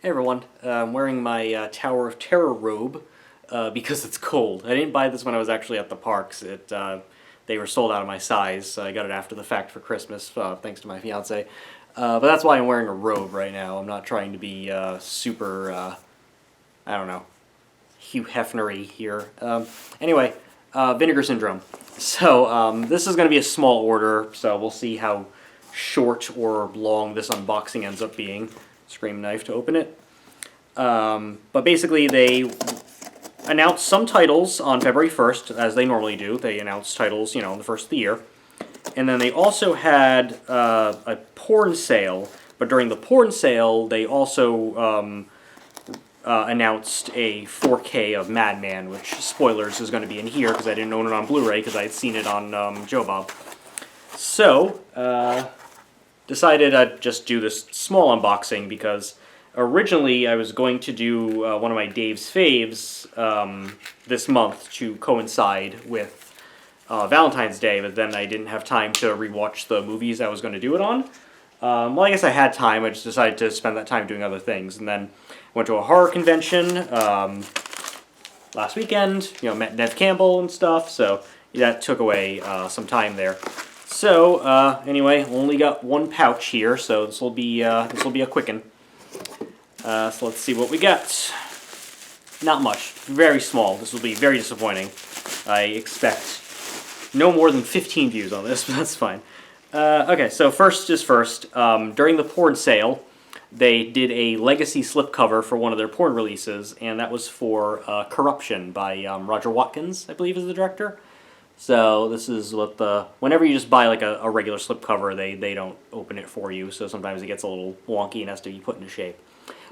Hey everyone, I'm wearing my Tower of Terror robe because it's cold. I didn't buy this when I was actually at the parks. They were sold out of my size, so I got it after the fact for Christmas, thanks to my fiance. But that's why I'm wearing a robe right now. I'm not trying to be super, I don't know, Hugh Hefnery here. Anyway, Vinegar Syndrome. So this is going to be a small order, so we'll see how short or long this unboxing ends up being. Scream knife to open it. But basically they announced some titles on February 1st, as they normally do. They announce titles, in the first of the year. And then they also had a porn sale, but during the porn sale they also announced a 4K of Madman, which, spoilers, is going to be in here because I didn't own it on Blu-ray because I had seen it on Joe Bob. So, decided I'd just do this small unboxing because originally I was going to do one of my Dave's Faves this month to coincide with Valentine's Day, but then I didn't have time to rewatch the movies I was going to do it on. Well, I guess I had time. I just decided to spend that time doing other things, and then went to a horror convention last weekend. Met Nev Campbell and stuff, so that took away some time there. So, anyway, only got one pouch here, so this will be a quickin'. So let's see what we got. Not much. Very small. This will be very disappointing. I expect no more than 15 views on this, but that's fine. Okay, so first is first. During the porn sale, they did a legacy slipcover for one of their porn releases, and that was for Corruption by Roger Watkins, I believe is the director. So this is what whenever you just buy like a regular slipcover, they don't open it for you, so sometimes it gets a little wonky and has to be put into shape.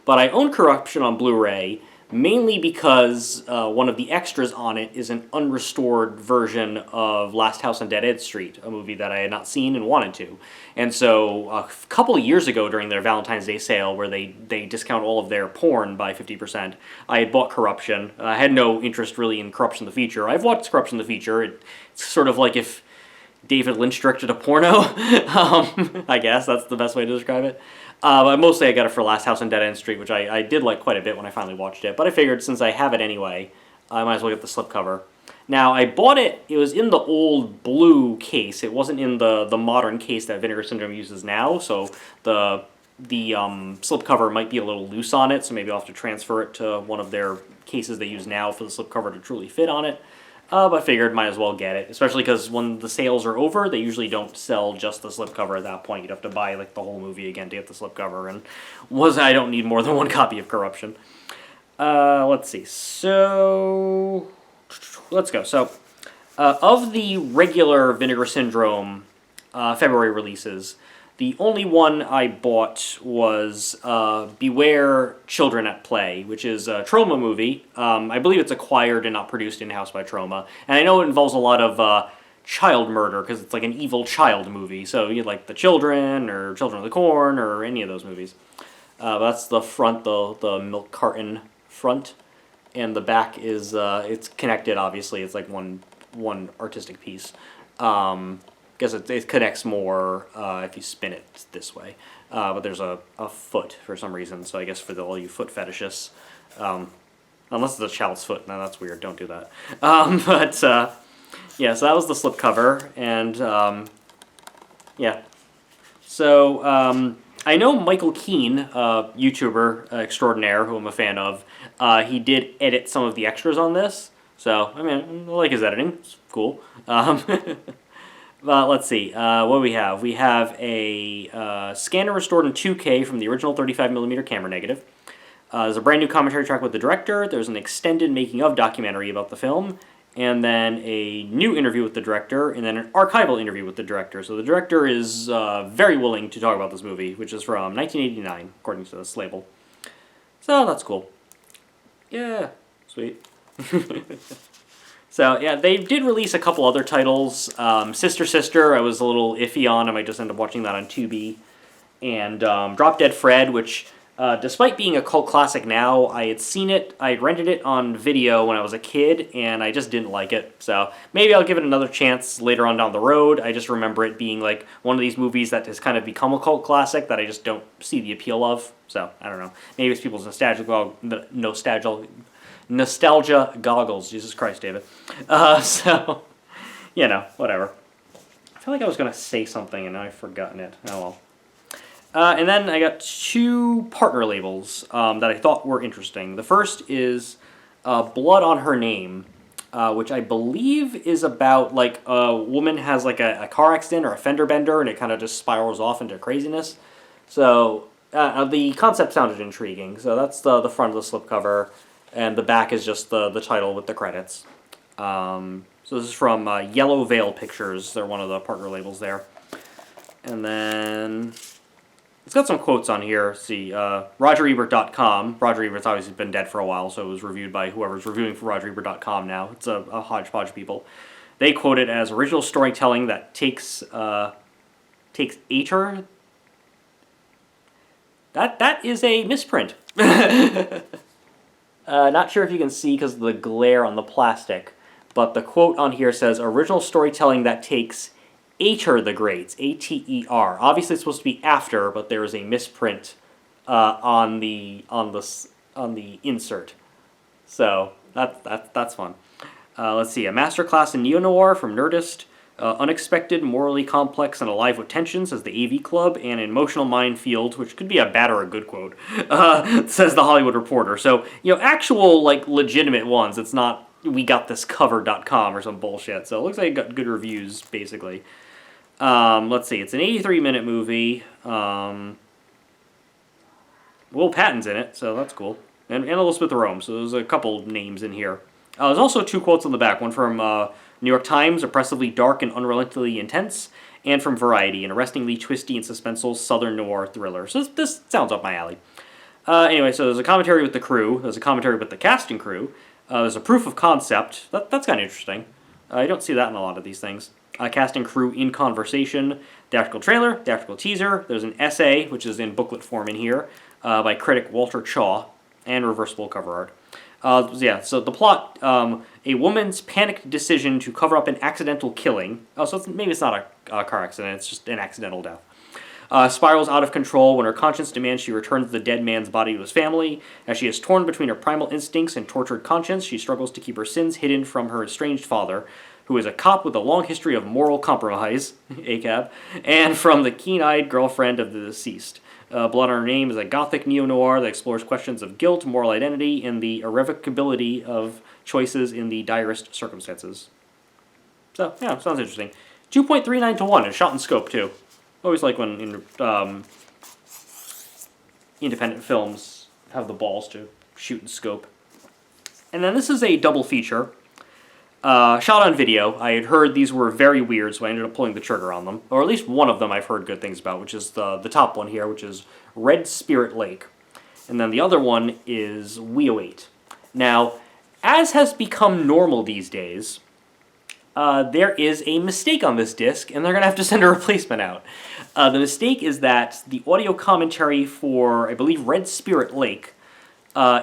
But I own Corruption on Blu-ray, mainly because one of the extras on it is an unrestored version of Last House on Dead End Street, a movie that I had not seen and wanted to. And so a couple of years ago during their Valentine's Day sale, where they discount all of their porn by 50%, I had bought Corruption. I had no interest really in Corruption the Feature. I've watched Corruption the Feature. It's sort of like if David Lynch directed a porno. I guess that's the best way to describe it. But mostly I got it for Last House on Dead End Street, which I did like quite a bit when I finally watched it. But I figured since I have it anyway, I might as well get the slipcover. Now, I bought it, it was in the old blue case. It wasn't in the modern case that Vinegar Syndrome uses now, so the slipcover might be a little loose on it, so maybe I'll have to transfer it to one of their cases they use now for the slipcover to truly fit on it. But I figured might as well get it, especially because when the sales are over, they usually don't sell just the slipcover at that point. You'd have to buy like the whole movie again to get the slipcover, and I don't need more than one copy of Corruption. Let's see. So let's go. So of the regular Vinegar Syndrome February releases, the only one I bought was Beware Children at Play, which is a Troma movie. I believe it's acquired and not produced in-house by Troma. And I know it involves a lot of child murder, because it's like an evil child movie. So you like The Children, or Children of the Corn, or any of those movies. That's the front, the milk carton front. And the back is, it's connected, obviously. It's like one artistic piece. Guess it connects more if you spin it this way. But there's a foot for some reason, so I guess for all you foot fetishists. Unless it's a child's foot, now that's weird, don't do that. Yeah, so that was the slipcover, and yeah. So, I know Michael Keane, YouTuber extraordinaire, who I'm a fan of, he did edit some of the extras on this, so, I mean, I like his editing, it's cool. Let's see, what do we have? We have a scanner restored in 2K from the original 35mm camera negative. There's a brand new commentary track with the director. There's an extended making-of documentary about the film, and then a new interview with the director, and then an archival interview with the director. So the director is very willing to talk about this movie, which is from 1989, according to this label. So that's cool. Yeah, sweet. So, yeah, they did release a couple other titles. Sister Sister, I was a little iffy on. I might just end up watching that on Tubi. And Drop Dead Fred, which Despite being a cult classic now, I had seen it, I had rented it on video when I was a kid, and I just didn't like it. So maybe I'll give it another chance later on down the road. I just remember it being like one of these movies that has kind of become a cult classic that I just don't see the appeal of. So I don't know. Maybe it's people's nostalgia goggles. Jesus Christ, David. So, whatever. I feel like I was going to say something and I've forgotten it. Oh well. And then I got two partner labels that I thought were interesting. The first is Blood on Her Name, which I believe is about like a woman has like a car accident or a fender bender and it kind of just spirals off into craziness. So the concept sounded intriguing. So that's the front of the slipcover, and the back is just the title with the credits. So this is from Yellow Veil Pictures. They're one of the partner labels there. And then it's got some quotes on here. See, RogerEbert.com. Roger Ebert's obviously been dead for a while, so it was reviewed by whoever's reviewing for RogerEbert.com now. It's a hodgepodge of people. They quote it as original storytelling that takes ater. That is a misprint. Not sure if you can see because of the glare on the plastic, but the quote on here says original storytelling that takes Ater the Greats, A-T-E-R. Obviously, it's supposed to be after, but there is a misprint on the insert. So that's fun. Let's see, a masterclass in neo-noir from Nerdist. Unexpected, morally complex, and alive with tension, says the AV Club, and an emotional minefield, which could be a bad or a good quote, says the Hollywood Reporter. So, actual, like, legitimate ones. It's not WeGotThisCover.com or some bullshit. So it looks like it got good reviews, basically. Let's see, it's an 83-minute movie. Will Patton's in it, so that's cool. And Elizabeth Rome, so there's a couple names in here. There's also two quotes on the back, one from New York Times, oppressively dark and unrelentingly intense, and from Variety, an arrestingly twisty and suspenseful southern noir thriller. So this sounds up my alley. Anyway, so there's a commentary with the crew, there's a commentary with the cast and crew, there's a proof of concept, that's kind of interesting. You don't see that in a lot of these things. Cast and crew in conversation, theatrical trailer, theatrical teaser, there's an essay, which is in booklet form in here, by critic Walter Chaw, and reversible cover art. So the plot, a woman's panicked decision to cover up an accidental killing, so maybe it's not a car accident, it's just an accidental death, spirals out of control when her conscience demands she returns the dead man's body to his family. As she is torn between her primal instincts and tortured conscience, she struggles to keep her sins hidden from her estranged father, who is a cop with a long history of moral compromise, ACAB, and from the keen-eyed girlfriend of the deceased. Blood on Her Name is a gothic neo-noir that explores questions of guilt, moral identity, and the irrevocability of choices in the direst circumstances. So, yeah, sounds interesting. 2.39 to 1, and shot in scope, too. Always like when independent films have the balls to shoot in scope. And then this is a double feature. Shot on video. I had heard these were very weird, so I ended up pulling the trigger on them. Or at least one of them I've heard good things about, which is the top one here, which is Red Spirit Lake. And then the other one is We Await. Now, as has become normal these days, there is a mistake on this disc, and they're going to have to send a replacement out. The mistake is that the audio commentary for, I believe, Red Spirit Lake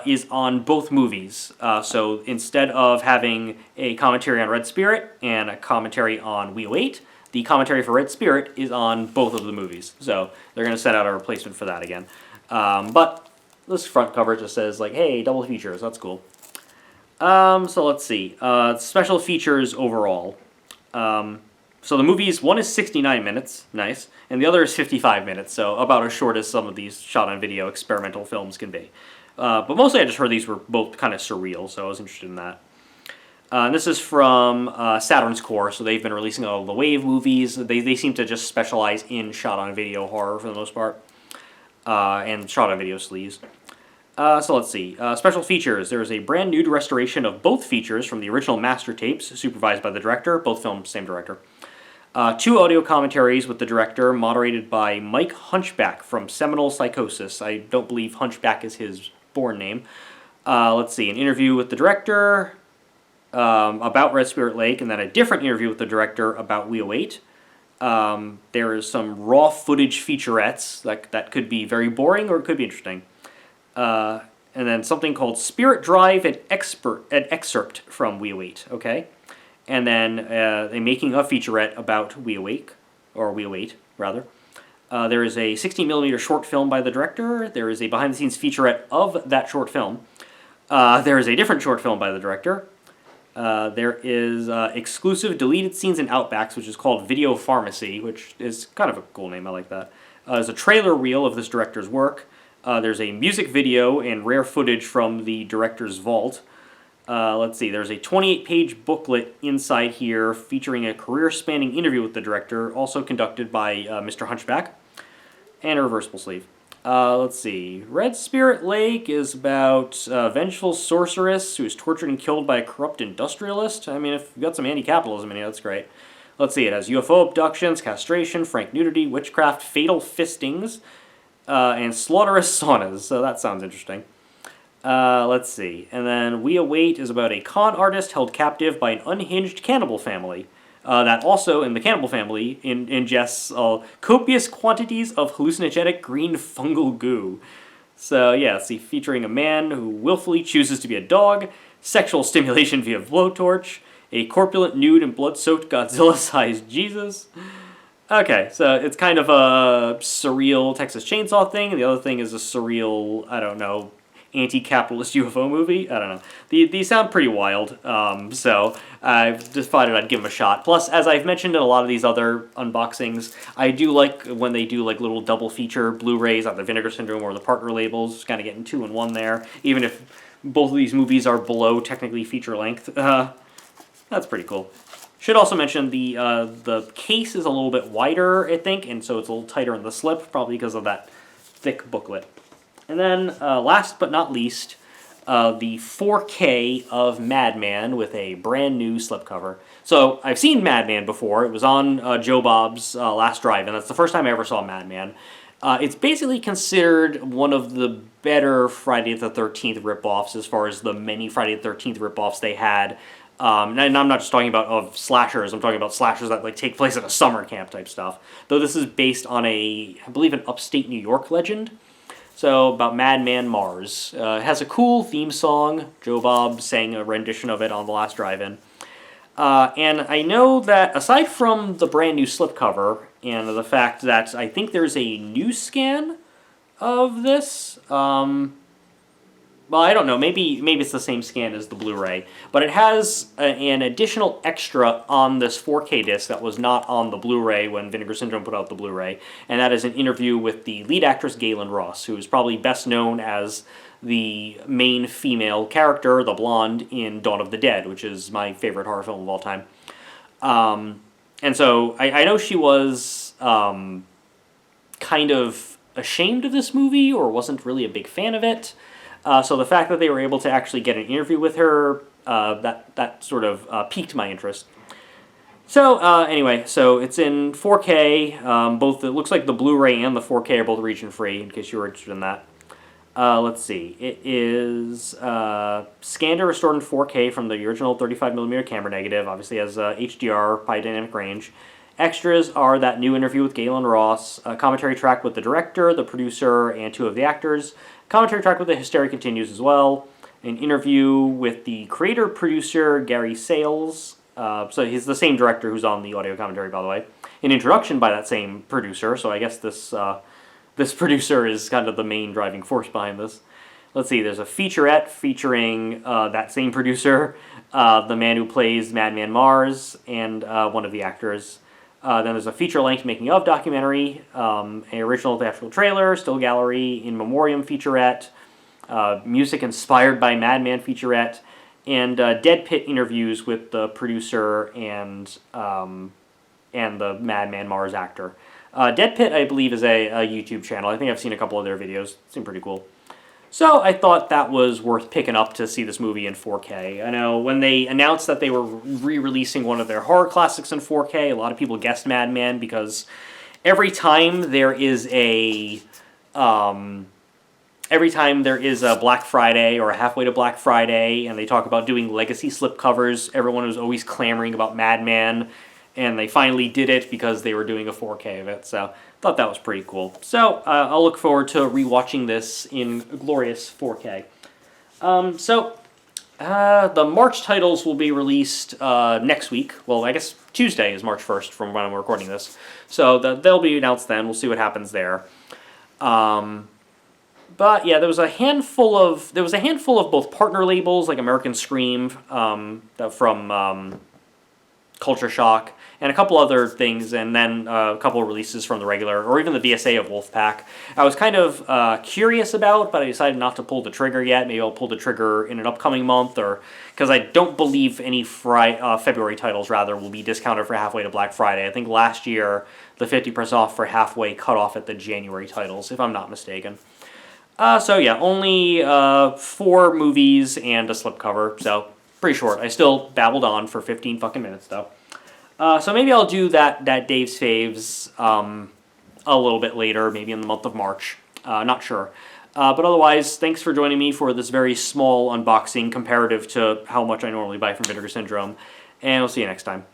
is on both movies. So instead of having a commentary on Red Spirit and a commentary on We Await, the commentary for Red Spirit is on both of the movies. So they're going to send out a replacement for that again. But this front cover just says, like, hey, double features, that's cool. So let's see. Special features overall. So the movies, one is 69 minutes, nice, and the other is 55 minutes, so about as short as some of these shot-on-video experimental films can be. But mostly I just heard these were both kind of surreal, so I was interested in that. And this is from Saturn's Core, so they've been releasing all the Wave movies. They seem to just specialize in shot-on-video horror for the most part, and shot-on-video sleaze. So let's see. Special features. There is a brand new restoration of both features from the original master tapes, supervised by the director. Both films, same director. 2 audio commentaries with the director, moderated by Mike Hunchback from Seminole Psychosis. I don't believe Hunchback is his born name. Let's see. An interview with the director about Red Spirit Lake, and then a different interview with the director about We Await. There is some raw footage featurettes that could be very boring or it could be interesting. And then something called Spirit Drive, an excerpt from We Await, okay? And then a making of featurette about We Awake, or We Await, rather. There is a 16mm short film by the director. There is a behind-the-scenes featurette of that short film. There is a different short film by the director. There is exclusive deleted scenes and outbacks, which is called Video Pharmacy, which is kind of a cool name. I like that. There's a trailer reel of this director's work. There's a music video and rare footage from the director's vault. Let's see, there's a 28-page booklet inside here featuring a career-spanning interview with the director, also conducted by Mr. Hunchback, and a reversible sleeve. Let's see, Red Spirit Lake is about a vengeful sorceress who is tortured and killed by a corrupt industrialist. I mean, if you've got some anti-capitalism in here, that's great. Let's see, it has UFO abductions, castration, frank nudity, witchcraft, fatal fistings, and slaughterous saunas, so that sounds interesting. Let's see. And then We Await is about a con artist held captive by an unhinged cannibal family. That also, in the cannibal family, ingests copious quantities of hallucinogenic green fungal goo. So, yeah, see, featuring a man who willfully chooses to be a dog, sexual stimulation via blowtorch, a corpulent, nude, and blood-soaked Godzilla-sized Jesus. Okay, so it's kind of a surreal Texas Chainsaw thing, and the other thing is a surreal, I don't know, anti-capitalist UFO movie. I don't know. These sound pretty wild, so I've decided I'd give them a shot. Plus, as I've mentioned in a lot of these other unboxings, I do like when they do like little double feature Blu-rays, like the Vinegar Syndrome or the partner labels, just kind of getting 2 in 1 there, even if both of these movies are below technically feature length. That's pretty cool. Should also mention the case is a little bit wider, I think, and so it's a little tighter in the slip, probably because of that thick booklet. And then, last but not least, the 4K of Madman with a brand new slipcover. So, I've seen Madman before. It was on Joe Bob's Last Drive, and that's the first time I ever saw Madman. It's basically considered one of the better Friday the 13th ripoffs as far as the many Friday the 13th ripoffs they had. And I'm not just talking about of slashers, I'm talking about slashers that like take place at a summer camp type stuff. Though this is based on I believe, an upstate New York legend. So, about Madman Mars. It has a cool theme song. Joe Bob sang a rendition of it on the last drive-in. And I know that, aside from the brand new slipcover, and the fact that I think there's a new scan of this, well, I don't know, maybe it's the same scan as the Blu-ray, but it has an additional extra on this 4K disc that was not on the Blu-ray when Vinegar Syndrome put out the Blu-ray, and that is an interview with the lead actress Galen Ross, who is probably best known as the main female character, the blonde, in Dawn of the Dead, which is my favorite horror film of all time. And so I know she was kind of ashamed of this movie, or wasn't really a big fan of it. So the fact that they were able to actually get an interview with her, that sort of piqued my interest. So anyway, so it's in 4K. Both it looks like the Blu-ray and the 4K are both region free, in case you were interested in that. Let's see. It is scanned and restored in 4K from the original 35mm camera negative. Obviously has HDR, high dynamic range. Extras are that new interview with Galen Ross, a commentary track with the director, the producer, and 2 of the actors. Commentary track with the Hysteria Continues as well. An interview with the creator-producer, Gary Sales. So he's the same director who's on the audio commentary, by the way. An introduction by that same producer, so I guess this producer is kind of the main driving force behind this. Let's see, there's a featurette featuring that same producer, the man who plays Madman Mars, and one of the actors. Then there's a feature-length making-of documentary, an original theatrical trailer, still gallery, in memoriam featurette, music inspired by Madman featurette, and Dead Pit interviews with the producer and the Madman Mars actor. Dead Pit, I believe, is a YouTube channel. I think I've seen a couple of their videos. Seem pretty cool. So I thought that was worth picking up to see this movie in 4K. I know when they announced that they were re-releasing one of their horror classics in 4K, a lot of people guessed Madman because every time there is a Black Friday or a halfway to Black Friday and they talk about doing legacy slipcovers, everyone was always clamoring about Madman. and they finally did it because they were doing a 4K of it, so thought that was pretty cool. So I'll look forward to rewatching this in glorious 4K. The March titles will be released next week. Well, I guess Tuesday is March 1st from when I'm recording this. So they'll be announced then. We'll see what happens there. But yeah, there was a handful of both partner labels like American Scream from Culture Shock, and a couple other things, and then a couple of releases from the regular, or even the VSA of Wolfpack. I was kind of curious about, but I decided not to pull the trigger yet. Maybe I'll pull the trigger in an upcoming month, or because I don't believe any February titles, rather, will be discounted for halfway to Black Friday. I think last year the 50% off for halfway cut off at the January titles, if I'm not mistaken. So yeah, only 4 movies and a slipcover, so pretty short. I still babbled on for 15 fucking minutes, though. So maybe I'll do that Dave's Faves a little bit later, maybe in the month of March. Not sure. But otherwise, thanks for joining me for this very small unboxing comparative to how much I normally buy from Vinegar Syndrome, and I'll see you next time.